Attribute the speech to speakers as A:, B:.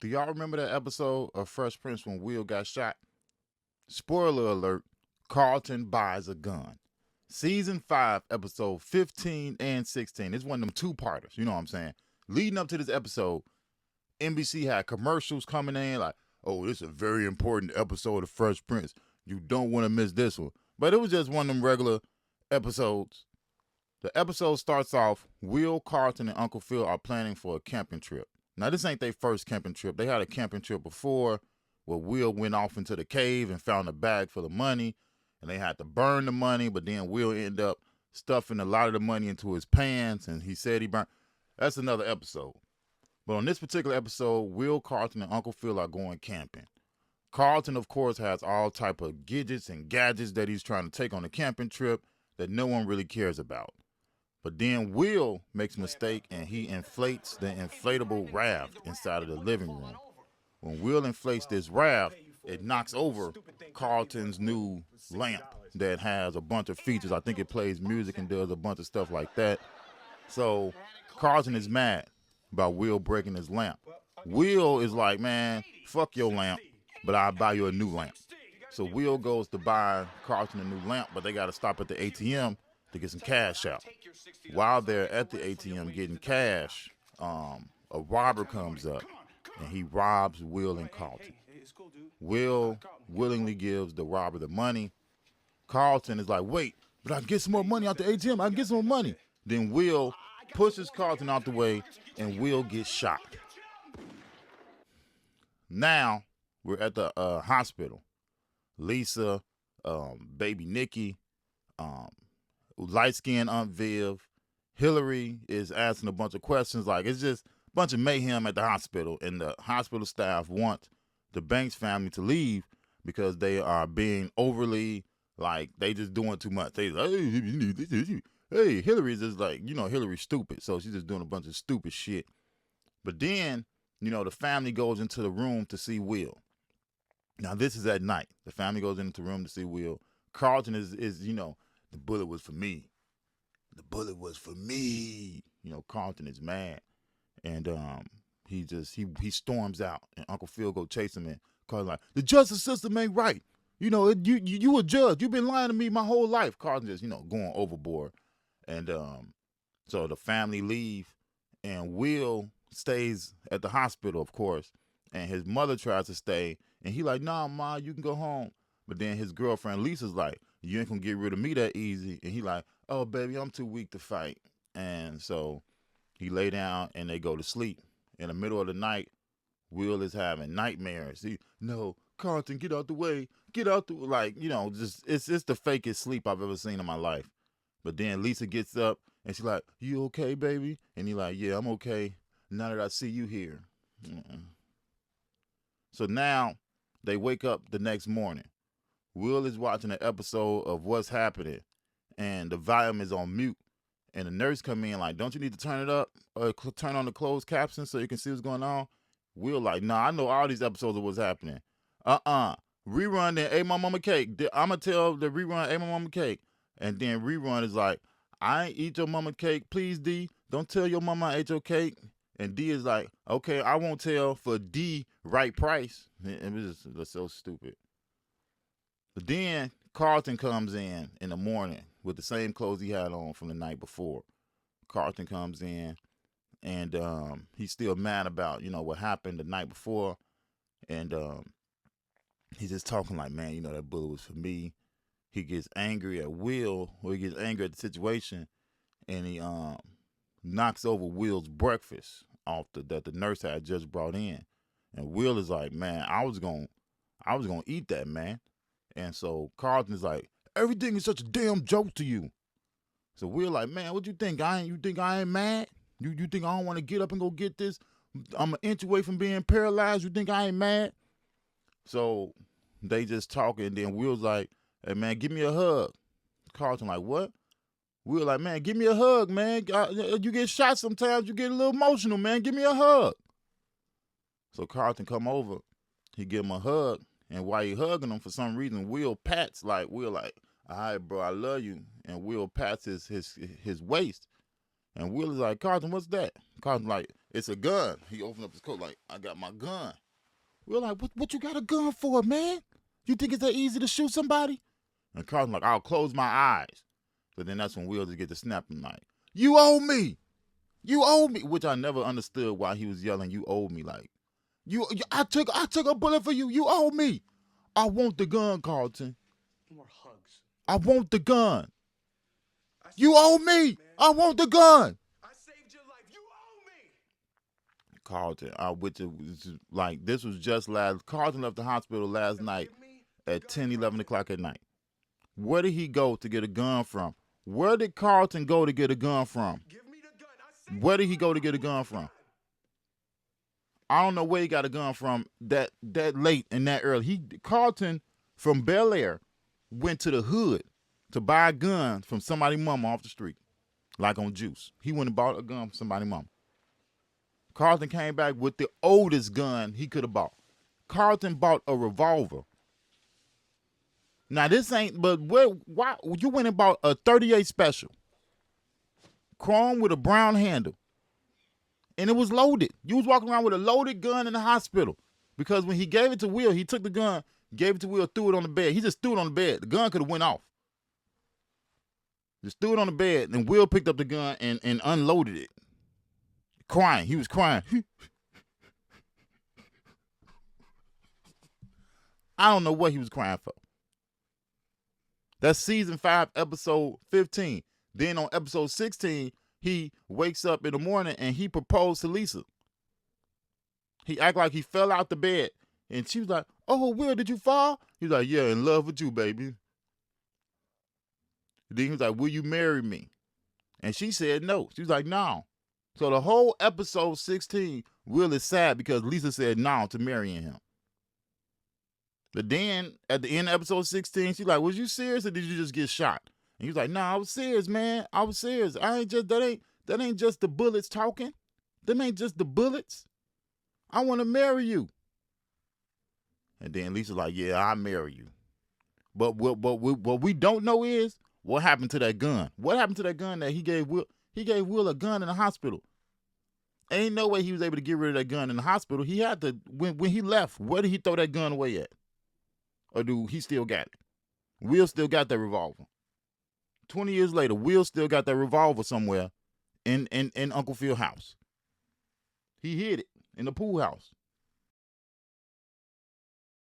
A: Do y'all remember that episode of Fresh Prince when Will got shot? Spoiler alert, Carlton buys a gun. Season 5, episode 15 and 16. It's one of them two-parters, you know what I'm saying? Leading up to this episode, NBC had commercials coming in like, oh, this is a very important episode of Fresh Prince. You don't want to miss this one. But it was just one of them regular episodes. The episode starts off, Will, Carlton, and Uncle Phil are planning for a camping trip. Now, this ain't their first camping trip. They had a camping trip before where Will went off into the cave and found a bag full of money, and they had to burn the money, but then Will ended up stuffing a lot of the money into his pants, and he said he burned. That's another episode. But on this particular episode, Will, Carlton, and Uncle Phil are going camping. Carlton, of course, has all type of gadgets and gadgets that he's trying to take on the camping trip that no one really cares about. But then Will makes a mistake and he inflates the inflatable raft inside of the living room. When Will inflates this raft, it knocks over Carlton's new lamp that has a bunch of features. I think it plays music and does a bunch of stuff like that. So Carlton is mad about Will breaking his lamp. Will is like, man, fuck your lamp, but I'll buy you a new lamp. So Will goes to buy Carlton a new lamp, but they got to stop at the ATM to get some cash out. While they're at the ATM getting cash, a robber comes up and he robs Will and Carlton. Will willingly gives the robber the money. Carlton is like, wait, but I can get some more money out the ATM. I can get some more money. Then Will pushes Carlton out the way and Will gets shot. Now we're at the hospital. Lisa, baby Nikki, light-skinned Aunt Viv, Hillary is asking a bunch of questions. Like, it's just a bunch of mayhem at the hospital, and the hospital staff want the Banks family to leave because they are being overly, like, they just doing too much. They like, hey, Hillary's just like, Hillary's stupid, so she's just doing a bunch of stupid shit. But then, the family goes into the room to see Will. Now, this is at night. The family goes into the room to see Will. Carlton is the bullet was for me. The bullet was for me. Carlton is mad. And he storms out. And Uncle Phil go chase him and Carlton like, the justice system ain't right. You a judge. You've been lying to me my whole life. Carlton just, going overboard. And so the family leave. And Will stays at the hospital, of course. And his mother tries to stay. And he like, nah, Ma, you can go home. But then his girlfriend Lisa's like, you ain't gonna get rid of me that easy. And he like, oh, baby, I'm too weak to fight. And so he lay down and they go to sleep. In the middle of the night, Will is having nightmares. No, Carlton, get out the way. Get out the, just, it's the fakest sleep I've ever seen in my life. But then Lisa gets up and she's like, you okay, baby? And he like, yeah, I'm okay. Now that I see you here. So now they wake up the next morning. Will is watching an episode of What's Happening, and the volume is on mute. And the nurse come in like, don't you need to turn it up or turn on the closed caption so you can see what's going on? Will like, nah, I know all these episodes of What's Happening. Rerun then ate my mama cake. I'ma tell the rerun ate my mama cake. And then rerun is like, I ain't eat your mama cake. Please, D, don't tell your mama I ate your cake. And D is like, okay, I won't tell for D right price. It was just so stupid. But then Carlton comes in the morning with the same clothes he had on from the night before. Carlton comes in and he's still mad about, what happened the night before. And he's just talking like, man, that bullet was for me. He gets angry at Will, or he gets angry at the situation, and he knocks over Will's breakfast that the nurse had just brought in. And Will is like, man, I was gonna eat that, man. And so Carlton is like, everything is such a damn joke to you. So Will like, man, what you think? You think I ain't mad? You think I don't want to get up and go get this? I'm an inch away from being paralyzed. You think I ain't mad? So they just talking, and then Will's like, hey, man, give me a hug. Carlton like, what? Will like, man, give me a hug, man. You get shot sometimes. You get a little emotional, man. Give me a hug. So Carlton come over. He give him a hug. And while he hugging him, for some reason, Will pats, all right, bro, I love you. And Will pats his waist. And Will is like, Carlton, what's that? Carlton like, It's a gun. He opened up his coat like, I got my gun. We're like, what you got a gun for, man? You think it's that easy to shoot somebody? And Carlton's like, I'll close my eyes. So then that's when Will just get to snapping like, you owe me. You owe me. Which I never understood why he was yelling, you owe me. Like, I took a bullet for you. You owe me. I want the gun, Carlton.
B: More hugs.
A: I want the gun. You owe me. Man. I want the gun.
B: I saved your life. You owe me.
A: Carlton, this was just Carlton left the hospital last night at 10, 11 o'clock at night. Where did he go to get a gun from? Where did Carlton go to get a gun from?
B: Give me the gun.
A: Where did he go to get a gun from? I don't know where he got a gun from that late and that early. Carlton from Bel Air went to the hood to buy a gun from somebody's mama off the street, like on Juice. He went and bought a gun from somebody's mama. Carlton came back with the oldest gun he could have bought. Carlton bought a revolver. Now this ain't, but why you went and bought a 38 special, chrome with a brown handle, and it was loaded. You was walking around with a loaded gun in the hospital because when he gave it to Will, he took the gun, gave it to Will, threw it on the bed. He just threw it on the bed. The gun could have went off. Just threw it on the bed, and Will picked up the gun and unloaded it. Crying. He was crying. I don't know what he was crying for. That's season 5, episode 15. Then on episode 16, he wakes up in the morning and he proposed to Lisa. He act like he fell out the bed. And she was like, oh, Will, did you fall? He was like, yeah, in love with you, baby. Then he was like, will you marry me? And she said no. She was like, no. So the whole episode 16, Will is sad because Lisa said no to marrying him. But then at the end of episode 16, she's like, was you serious or did you just get shot? And he was like, nah, I was serious, man. I was serious. That ain't just the bullets talking. Them ain't just the bullets. I want to marry you. And then Lisa's like, yeah, I'll marry you. But what we don't know is what happened to that gun. What happened to that gun that he gave Will? He gave Will a gun in the hospital. Ain't no way he was able to get rid of that gun in the hospital. He had to, when he left, where did he throw that gun away at? Or do he still got it? Will still got that revolver. 20 years later, Will still got that revolver somewhere in Uncle Phil's house. He hid it in the pool house.